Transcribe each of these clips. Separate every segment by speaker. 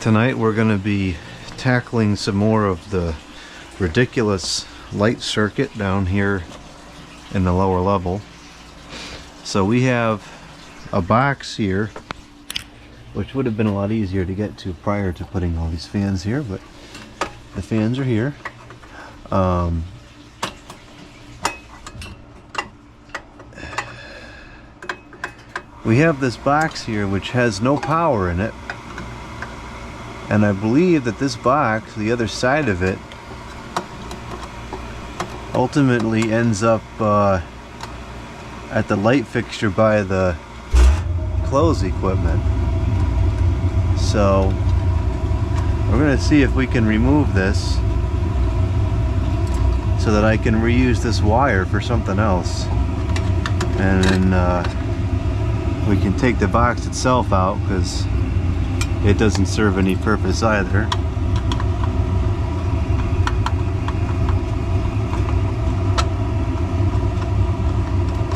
Speaker 1: Tonight we're going to be tackling some more of the ridiculous light circuit down here in the lower level. So we have a box here, which would have been a lot easier to get to prior to putting all these fans here, but the fans are here. We have this box here which has no power in it, and I believe that this box, the other side of it, ultimately ends up at the light fixture by the clothes equipment. So we're going to see if we can remove this so that I can reuse this wire for something else, and then we can take the box itself out because it doesn't serve any purpose either.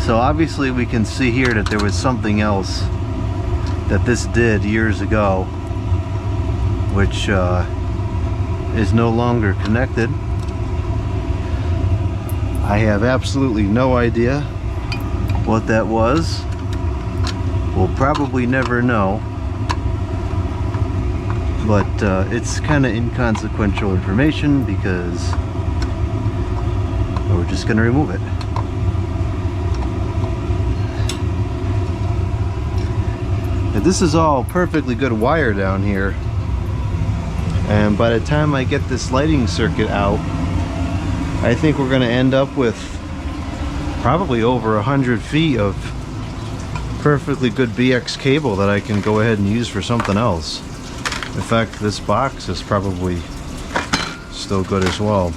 Speaker 1: So obviously we can see here that there was something else that this did years ago, which is no longer connected. I have absolutely no idea what that was. We'll probably never know, but it's kind of inconsequential information because we're just going to remove it. Now, this is all perfectly good wire down here, and by the time I get this lighting circuit out, I think we're going to end up with probably over 100 feet of perfectly good BX cable that I can go ahead and use for something else. In fact, this box is probably still good as well.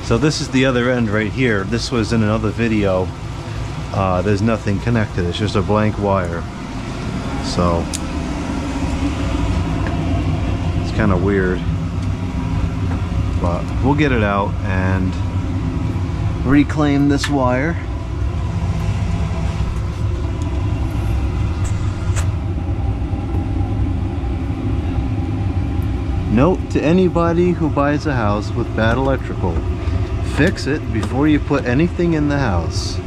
Speaker 1: So this is the other end right here. This was in another video. There's nothing connected, it's just a blank wire. So it's kind of weird, but we'll get it out and reclaim this wire. Note to anybody who buys a house with bad electrical: fix it before you put anything in the house.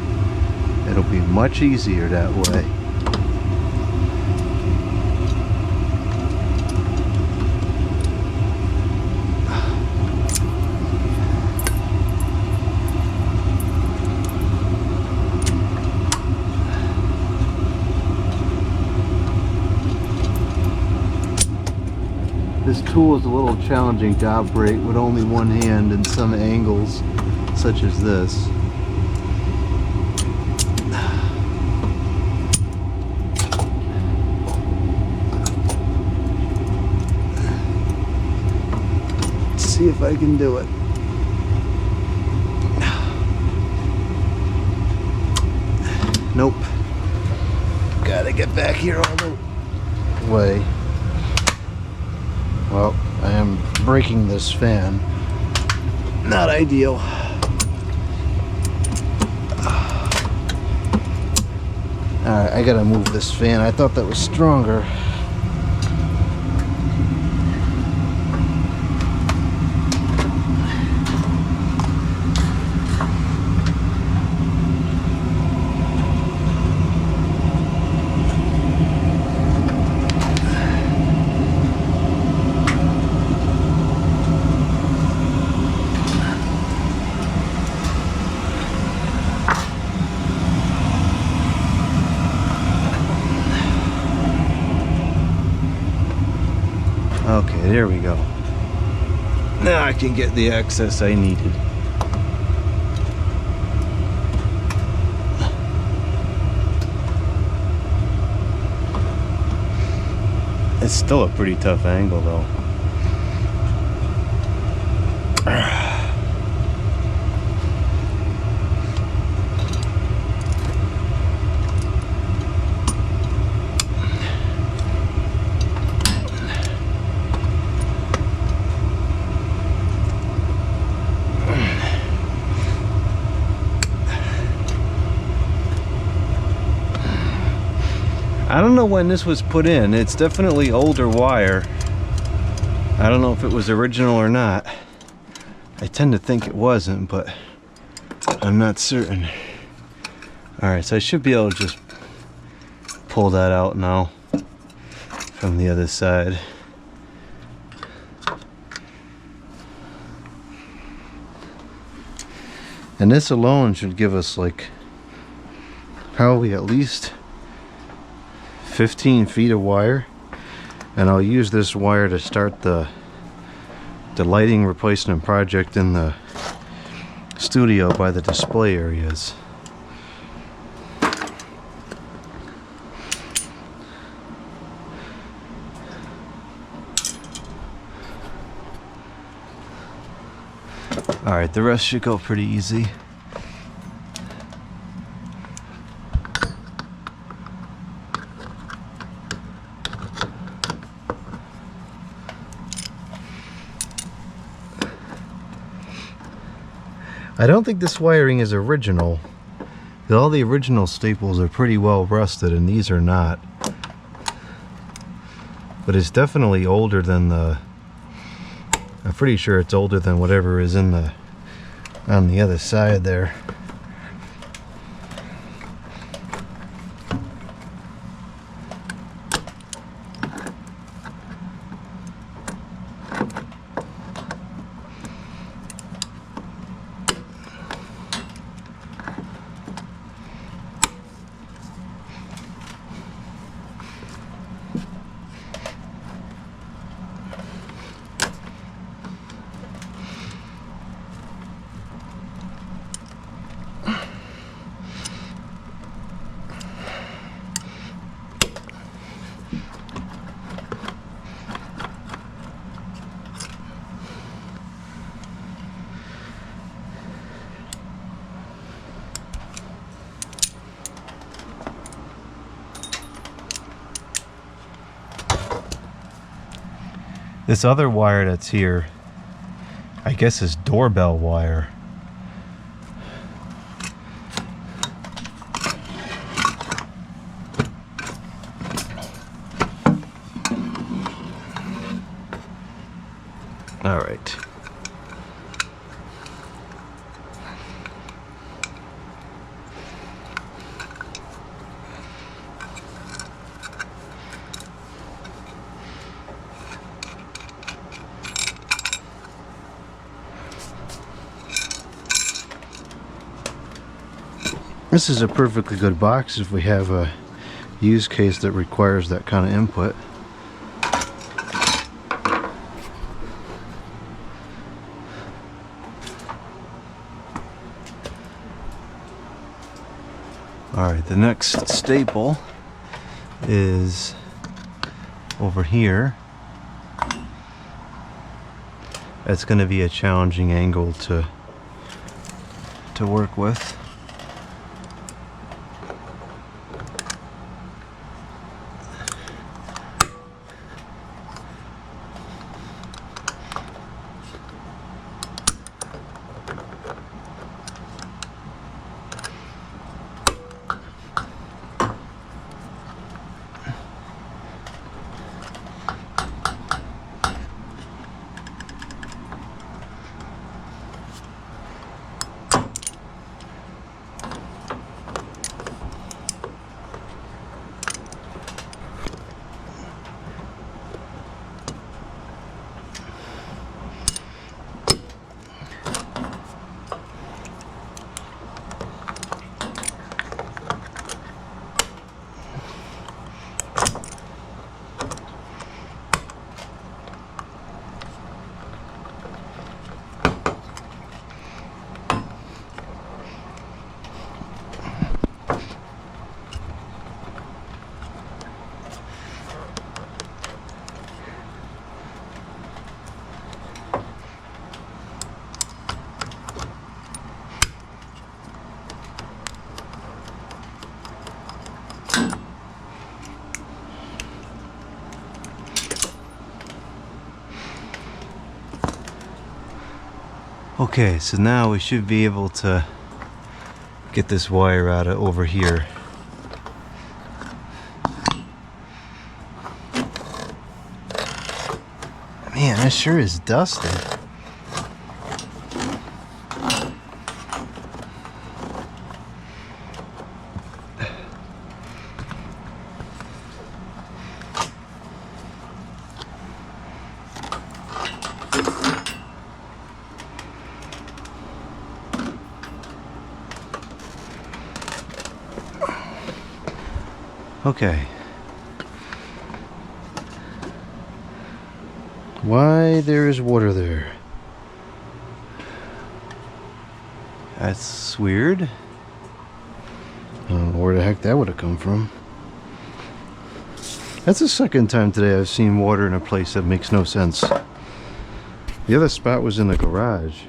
Speaker 1: It'll be much easier that way. This tool is a little challenging to operate with only one hand in some angles, such as this. Let's see if I can do it. Nope. Gotta get back here all the way. Well, I am breaking this fan. Not ideal. Alright, I gotta move this fan. I thought that was stronger. Okay, there we go. Now I can get the access I needed. It's still a pretty tough angle though. I don't know when this was put in. It's definitely older wire. I don't know if it was original or not. I tend to think it wasn't, but I'm not certain. Alright, so I should be able to just pull that out now from the other side. And this alone should give us like probably at least 15 feet of wire. And I'll use this wire to start the lighting replacement project in the studio by the display areas. Alright, the rest should go pretty easy. I don't think this wiring is original. All the original staples are pretty well rusted and these are not. But it's definitely older than the... I'm pretty sure it's older than whatever is in the on the other side there. This other wire that's here, I guess, is doorbell wire. All right. This is a perfectly good box if we have a use case that requires that kind of input. Alright, the next staple is over here. That's going to be a challenging angle to work with. Okay, so now we should be able to get this wire out of over here. Man, that sure is dusty. Okay. Why there is water there? That's weird. I don't know where the heck that would have come from. That's the second time today I've seen water in a place that makes no sense. The other spot was in the garage.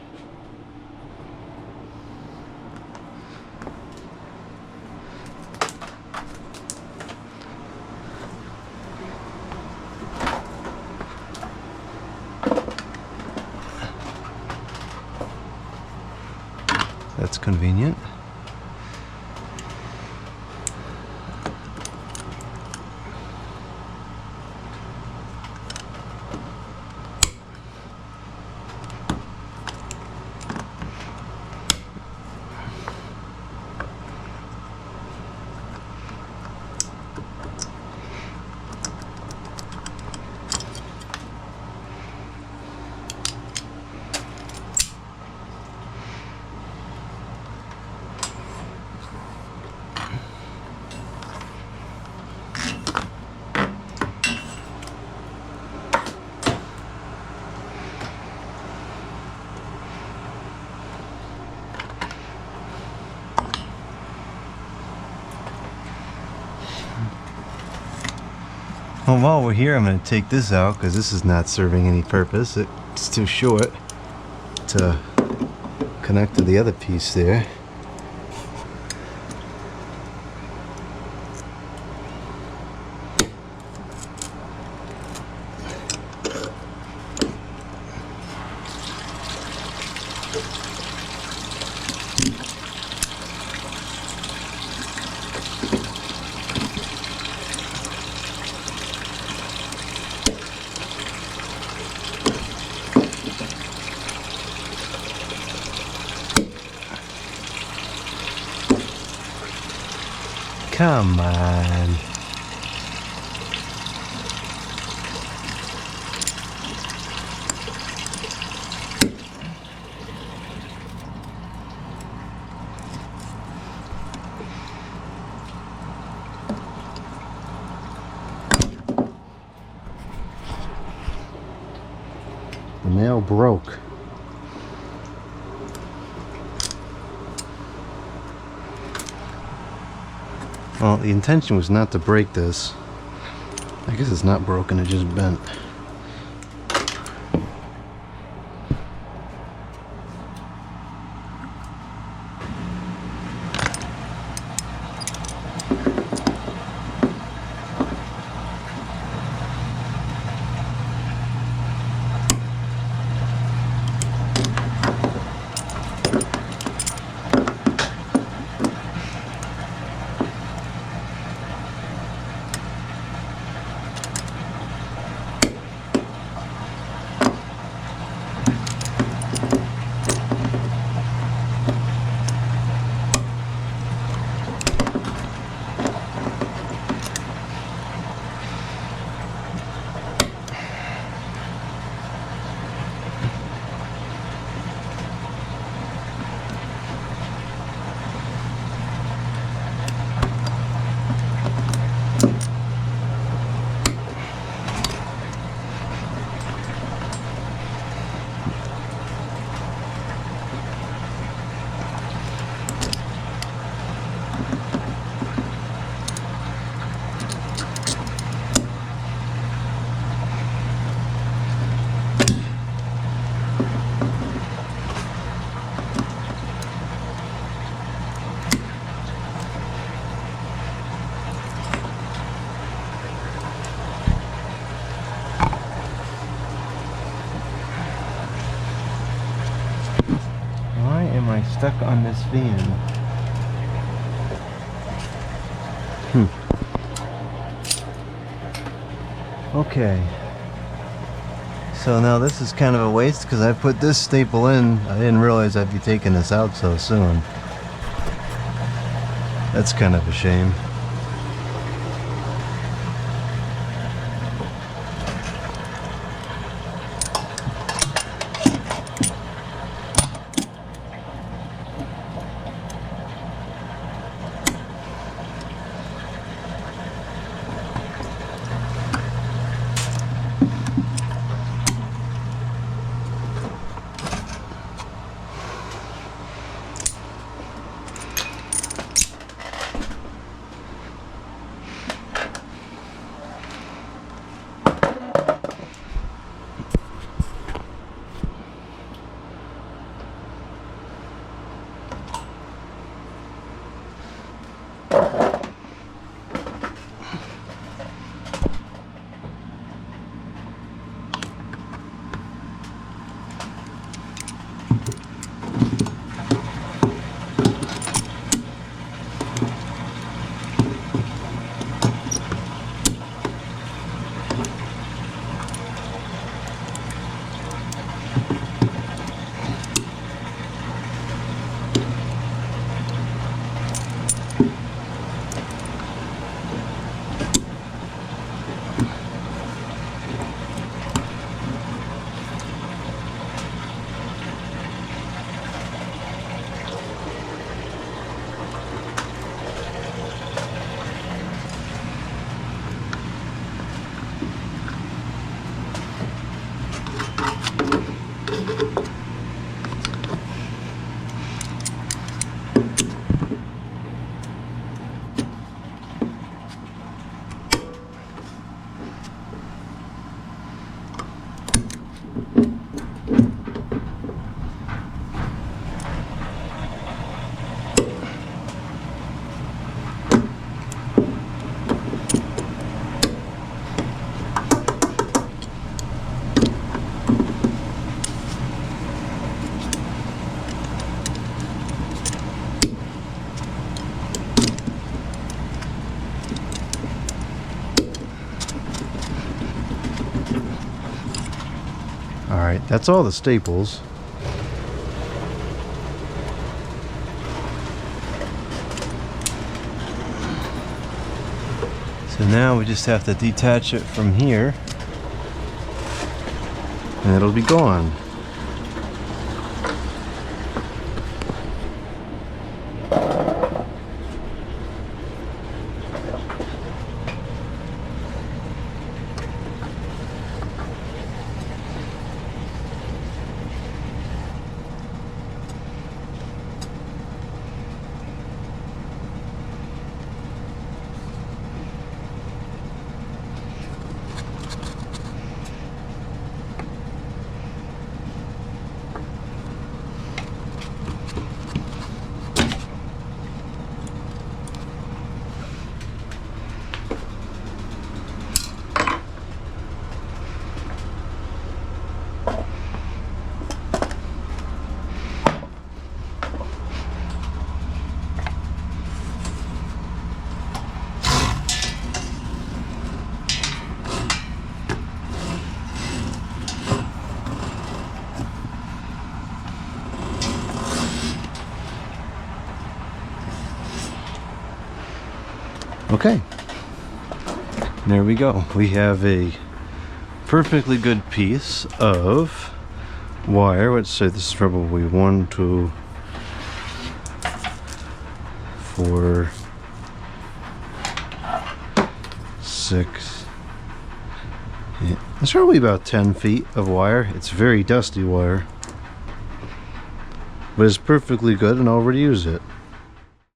Speaker 1: That's convenient. Well, while we're here, I'm going to take this out because this is not serving any purpose. It's too short to connect to the other piece there. Come on. The nail broke. Well, the intention was not to break this. I guess it's not broken, it just bent. Stuck on this van. Okay. So now this is kind of a waste because I put this staple in. I didn't realize I'd be taking this out so soon. That's kind of a shame. Alright, that's all the staples. So now we just have to detach it from here and it'll be gone. Okay, there we go. We have a perfectly good piece of wire. Let's say this is probably 1, 2, 4, 6. Yeah, it's probably about 10 feet of wire. It's very dusty wire, but it's perfectly good and I'll reuse it.